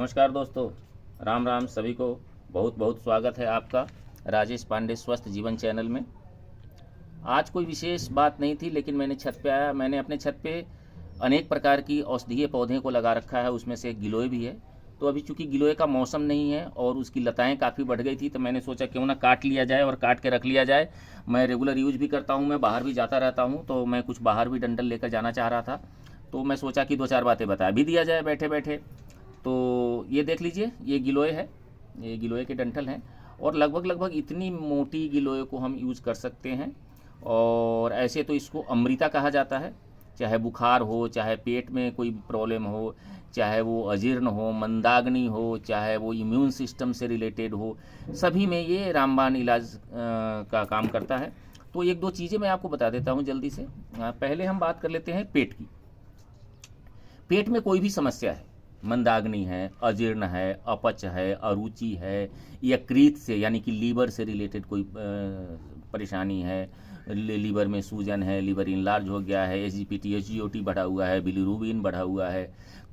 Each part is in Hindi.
नमस्कार दोस्तों, राम राम सभी को। बहुत बहुत स्वागत है आपका राजेश पांडे स्वस्थ जीवन चैनल में। आज कोई विशेष बात नहीं थी, लेकिन मैंने छत पे आया। मैंने अपने छत पे अनेक प्रकार की औषधीय पौधे को लगा रखा है, उसमें से एक गिलोय भी है। तो अभी चूंकि गिलोय का मौसम नहीं है और उसकी लताएं काफ़ी बढ़ गई थी, तो मैंने सोचा क्यों ना काट लिया जाए और काट के रख लिया जाए। मैं रेगुलर यूज भी करता हूँ, मैं बाहर भी जाता रहता हूँ, तो मैं कुछ बाहर भी डंडल लेकर जाना चाह रहा था। तो मैं सोचा कि दो चार बातें बता भी दिया जाए बैठे बैठे। तो ये देख लीजिए, ये गिलोय है, ये गिलोय के डंठल हैं और लगभग इतनी मोटी गिलोय को हम यूज़ कर सकते हैं। और ऐसे तो इसको अमृता कहा जाता है, चाहे बुखार हो, चाहे पेट में कोई प्रॉब्लम हो, चाहे वो अजीर्ण हो, मंदाग्नि हो, चाहे वो इम्यून सिस्टम से रिलेटेड हो, सभी में ये रामबाण इलाज का काम करता है। तो एक दो चीज़ें मैं आपको बता देता हूँ जल्दी से। पहले हम बात कर लेते हैं पेट की। पेट में कोई भी समस्या है, मंदाग्नि है, अजीर्ण है, अपच है, अरुचि है, यकृत से यानी कि लीवर से रिलेटेड कोई परेशानी है, लीवर में सूजन है, लीवर इनलार्ज हो गया है, एसजीपीटी एसजीओटी बढ़ा हुआ है, बिलीरुबिन बढ़ा हुआ है,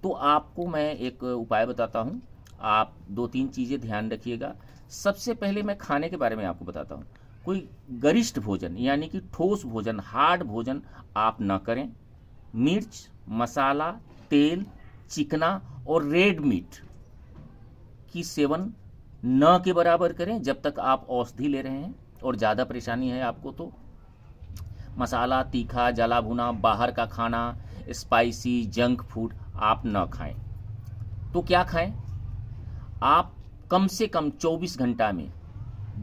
तो आपको मैं एक उपाय बताता हूँ। आप दो तीन चीज़ें ध्यान रखिएगा। सबसे पहले मैं खाने के बारे में आपको बताता हूँ। कोई गरिष्ठ भोजन यानी कि ठोस भोजन, हार्ड भोजन आप न करें। मिर्च, मसाला, तेल, चिकना और रेड मीट की सेवन न के बराबर करें जब तक आप औषधि ले रहे हैं और ज़्यादा परेशानी है आपको। तो मसाला, तीखा, जला भुना, बाहर का खाना, स्पाइसी, जंक फूड आप न खाएं। तो क्या खाएं? आप कम से कम 24 घंटा में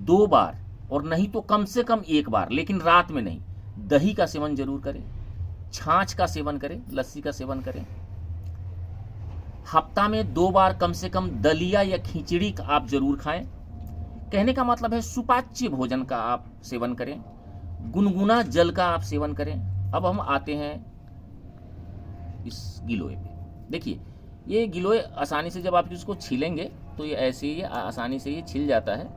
2 बार, और नहीं तो कम से कम 1 बार, लेकिन रात में नहीं, दही का सेवन जरूर करें, छाछ का सेवन करें, लस्सी का सेवन करें। हफ्ता में 2 बार कम से कम दलिया या खिचड़ी आप जरूर खाएं। कहने का मतलब है सुपाच्य भोजन का आप सेवन करें, गुनगुना जल का आप सेवन करें। अब हम आते हैं इस गिलोय पे। देखिए, ये गिलोय आसानी से जब आप इसको छीलेंगे तो ये ऐसे ही आसानी से ये छिल जाता है।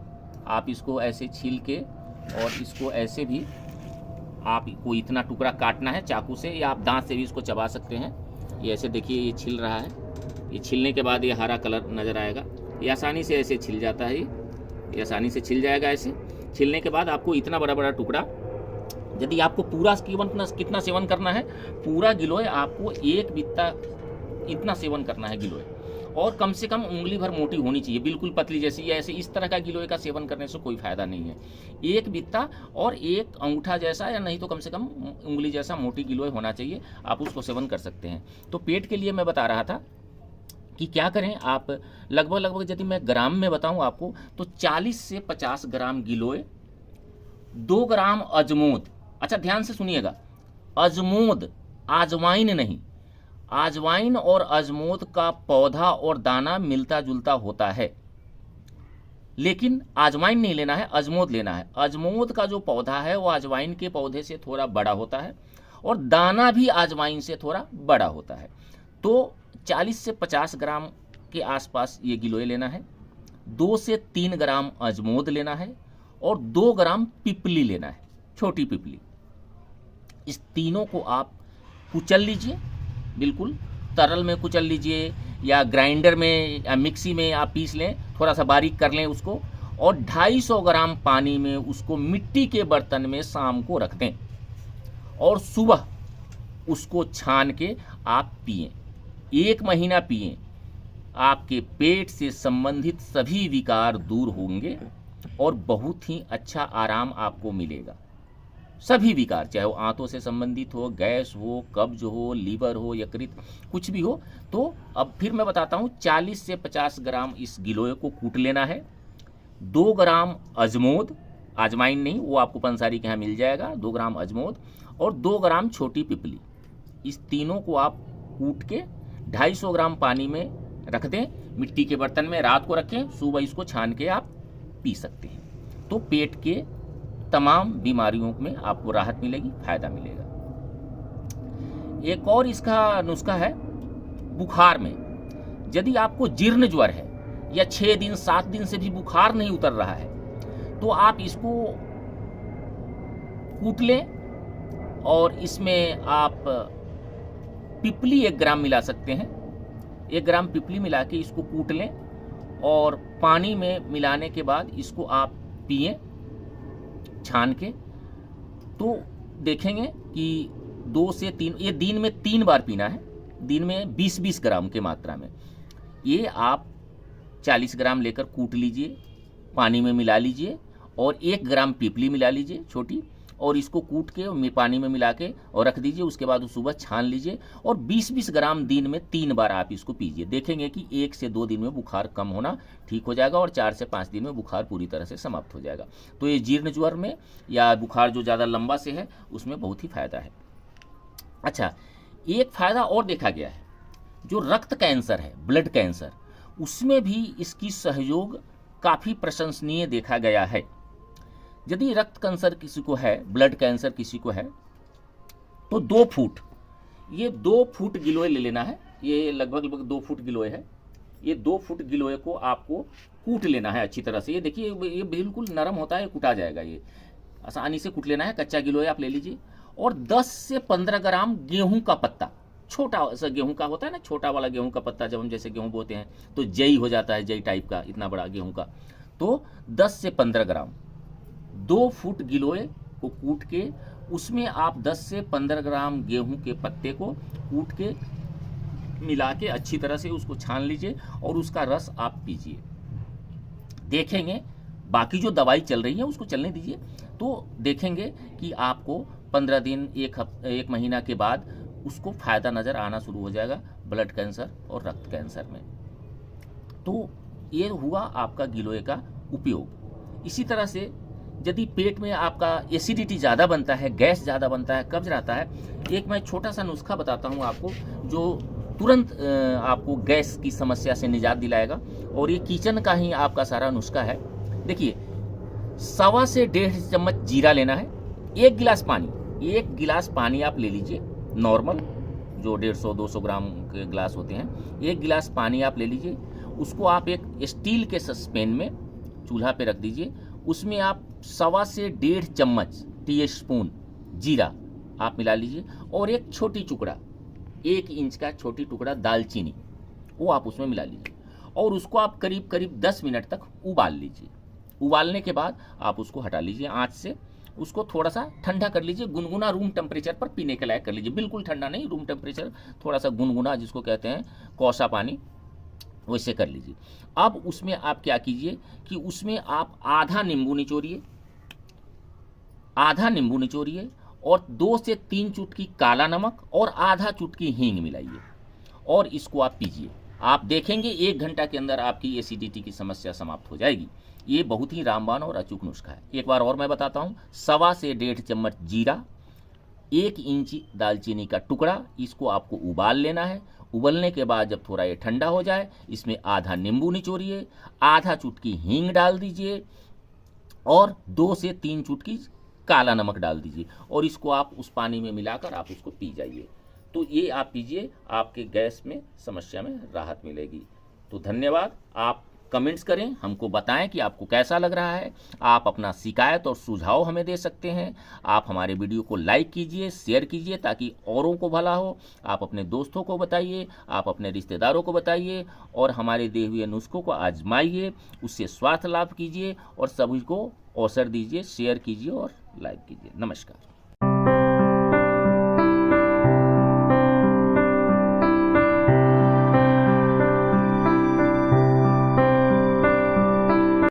आप इसको ऐसे छील के, और इसको ऐसे भी आपको इतना टुकड़ा काटना है चाकू से, या आप दांत से भी इसको चबा सकते हैं। ये ऐसे देखिए, ये छिल रहा है। ये छिलने के बाद ये हरा कलर नज़र आएगा। ये आसानी से ऐसे छिल जाता है। ये आसानी से छिल जाएगा। ऐसे छिलने के बाद आपको इतना बड़ा बड़ा टुकड़ा, यदि आपको पूरा कितना सेवन करना है, पूरा गिलोय आपको एक बित्ता इतना सेवन करना है गिलोय, और कम से कम उंगली भर मोटी होनी चाहिए, बिल्कुल पतली जैसी। ऐसे इस तरह का गिलोय का सेवन करने से कोई फायदा नहीं है। एक बित्ता और एक अंगूठा जैसा, या नहीं तो कम से कम उंगली जैसा मोटी गिलोय होना चाहिए, आप उसको सेवन कर सकते हैं। तो पेट के लिए मैं बता रहा था कि क्या करें। आप लगभग यदि मैं ग्राम में बताऊं आपको, तो 40 से 50 ग्राम गिलोय, 2 ग्राम अजमोद। अच्छा, ध्यान से सुनिएगा, अजमोद, आजवाइन नहीं। आजवाइन और अजमोद का पौधा और दाना मिलता जुलता होता है, लेकिन आजवाइन नहीं लेना है, अजमोद लेना है। अजमोद का जो पौधा है वो आजवाइन के पौधे से थोड़ा बड़ा होता है, और दाना भी आजवाइन से थोड़ा बड़ा होता है। तो 40 से 50 ग्राम के आसपास ये गिलोय लेना है, 2 से 3 ग्राम अजमोद लेना है, और 2 ग्राम पिपली लेना है, छोटी पिपली। इस तीनों को आप कुचल लीजिए, बिल्कुल तरल में कुचल लीजिए, या ग्राइंडर में या मिक्सी में आप पीस लें, थोड़ा सा बारीक कर लें उसको, और 250 ग्राम पानी में उसको मिट्टी के बर्तन में शाम को रख दें, और सुबह उसको छान के आप पिएं। 1 महीना पिएं। आपके पेट से संबंधित सभी विकार दूर होंगे और बहुत ही अच्छा आराम आपको मिलेगा। सभी विकार, चाहे वो आंतों से संबंधित हो, गैस हो, कब्ज हो, लीवर हो, यकृत, कुछ भी हो। तो अब फिर मैं बताता हूँ, 40 से 50 ग्राम इस गिलोय को कूट लेना है, 2 ग्राम अजमोद, आजवाइन नहीं, वो आपको पंसारी के यहाँ मिल जाएगा, 2 ग्राम अजमोद, और 2 ग्राम छोटी पिपली। इस तीनों को आप कूट के 250 ग्राम पानी में रख दें, मिट्टी के बर्तन में, रात को रखें, सुबह इसको छान के आप पी सकते हैं। तो पेट के तमाम बीमारियों में आपको राहत मिलेगी, फायदा मिलेगा। एक और इसका नुस्खा है बुखार में। यदि आपको जीर्ण ज्वर है, या 6 दिन 7 दिन से भी बुखार नहीं उतर रहा है, तो आप इसको कूट लें, और इसमें आप पिपली 1 ग्राम मिला सकते हैं, 1 ग्राम पिपली मिला के इसको कूट लें और पानी में मिलाने के बाद इसको आप पिएं छान के, तो देखेंगे कि 2 से 3, ये दिन में 3 बार पीना है, दिन में 20-20 ग्राम के मात्रा में। ये आप 40 ग्राम लेकर कूट लीजिए, पानी में मिला लीजिए और 1 ग्राम पिपली मिला लीजिए छोटी, और इसको कूट के पानी में मिला के और रख दीजिए। उसके बाद सुबह छान लीजिए और 20-20 ग्राम दिन में 3 बार आप इसको पीजिए। देखेंगे कि 1 से 2 दिन में बुखार कम होना ठीक हो जाएगा और 4 से 5 दिन में बुखार पूरी तरह से समाप्त हो जाएगा। तो ये जीर्ण ज्वर में या बुखार जो ज़्यादा लंबा से है उसमें बहुत ही फायदा है। अच्छा, एक फायदा और देखा गया है, जो रक्त कैंसर है, ब्लड कैंसर, उसमें भी इसकी सहयोग काफ़ी प्रशंसनीय देखा गया है। यदि रक्त कैंसर किसी को है, ब्लड कैंसर किसी को है, तो 2 फुट, ये 2 फुट गिलोय ले लेना है। ये लगभग 2 फुट गिलोय है। ये 2 फुट गिलोय को आपको कूट लेना है अच्छी तरह से। ये देखिए, ये बिल्कुल नरम होता है, कूटा जाएगा, ये आसानी से कूट लेना है। कच्चा गिलोय आप ले लीजिए और 10 से 15 ग्राम गेहूं का पत्ता, छोटा सा गेहूं का होता है ना, छोटा वाला गेहूं का पत्ता, जब हम जैसे गेहूं बोते हैं तो जई हो जाता है, जई टाइप का, इतना बड़ा गेहूं का, तो 10 से 15 ग्राम 2 फुट गिलोय को कूट के उसमें आप 10 से 15 ग्राम गेहूं के पत्ते को कूट के मिला के अच्छी तरह से उसको छान लीजिए और उसका रस आप पीजिए। देखेंगे, बाकी जो दवाई चल रही है उसको चलने दीजिए, तो देखेंगे कि आपको 15 दिन, 1 महीना के बाद उसको फायदा नज़र आना शुरू हो जाएगा ब्लड कैंसर और रक्त कैंसर में। तो ये हुआ आपका गिलोय का उपयोग। इसी तरह से यदि पेट में आपका एसिडिटी ज़्यादा बनता है, गैस ज़्यादा बनता है, कब्ज रहता है, एक मैं छोटा सा नुस्खा बताता हूँ आपको जो तुरंत आपको गैस की समस्या से निजात दिलाएगा, और ये किचन का ही आपका सारा नुस्खा है। देखिए, 1.25 से 1.5 चम्मच जीरा लेना है, 1 गिलास पानी, 1 गिलास पानी आप ले लीजिए नॉर्मल, जो 150-200 ग्राम के गिलास होते हैं, 1 गिलास पानी आप ले लीजिए। उसको आप एक स्टील के सस्पेन में चूल्हा पे रख दीजिए। उसमें आप 1.25 से 1.5 चम्मच टीस्पून जीरा आप मिला लीजिए और एक छोटी टुकड़ा, 1 इंच का छोटी टुकड़ा दालचीनी, वो आप उसमें मिला लीजिए और उसको आप करीब करीब 10 मिनट तक उबाल लीजिए। उबालने के बाद आप उसको हटा लीजिए आँच से, उसको थोड़ा सा ठंडा कर लीजिए, गुनगुना रूम टेम्परेचर पर पीने के लायक कर लीजिए, बिल्कुल ठंडा नहीं, रूम टेम्परेचर थोड़ा सा गुनगुना, जिसको कहते हैं कोसा पानी, वैसे कर लीजिए। अब उसमें आप क्या कीजिए कि उसमें आप आधा नींबू निचोड़िए, और 2 से 3 चुटकी काला नमक और आधा चुटकी हींग मिलाइए और इसको आप पीजिए। आप देखेंगे 1 घंटा के अंदर आपकी एसिडिटी की समस्या समाप्त हो जाएगी। ये बहुत ही रामबाण और अचूक नुस्खा है। एक बार और मैं बताता हूँ, 1.25 से 1.5 चम्मच जीरा, 1 इंच दालचीनी का टुकड़ा, इसको आपको उबाल लेना है। उबलने के बाद जब थोड़ा ये ठंडा हो जाए, इसमें आधा नींबू निचोड़िए, आधा चुटकी हींग डाल दीजिए और 2 से 3 चुटकी काला नमक डाल दीजिए और इसको आप उस पानी में मिलाकर आप उसको पी जाइए। तो ये आप पीजिए, आपके गैस में समस्या में राहत मिलेगी। तो धन्यवाद। आप कमेंट्स करें, हमको बताएं कि आपको कैसा लग रहा है। आप अपना शिकायत और सुझाव हमें दे सकते हैं। आप हमारे वीडियो को लाइक कीजिए, शेयर कीजिए ताकि औरों को भला हो। आप अपने दोस्तों को बताइए, आप अपने रिश्तेदारों को बताइए और हमारे दिए हुए नुस्खों को आजमाइए, उससे स्वास्थ्य लाभ कीजिए और सभी को अवसर दीजिए, शेयर कीजिए और लाइक कीजिए। नमस्कार।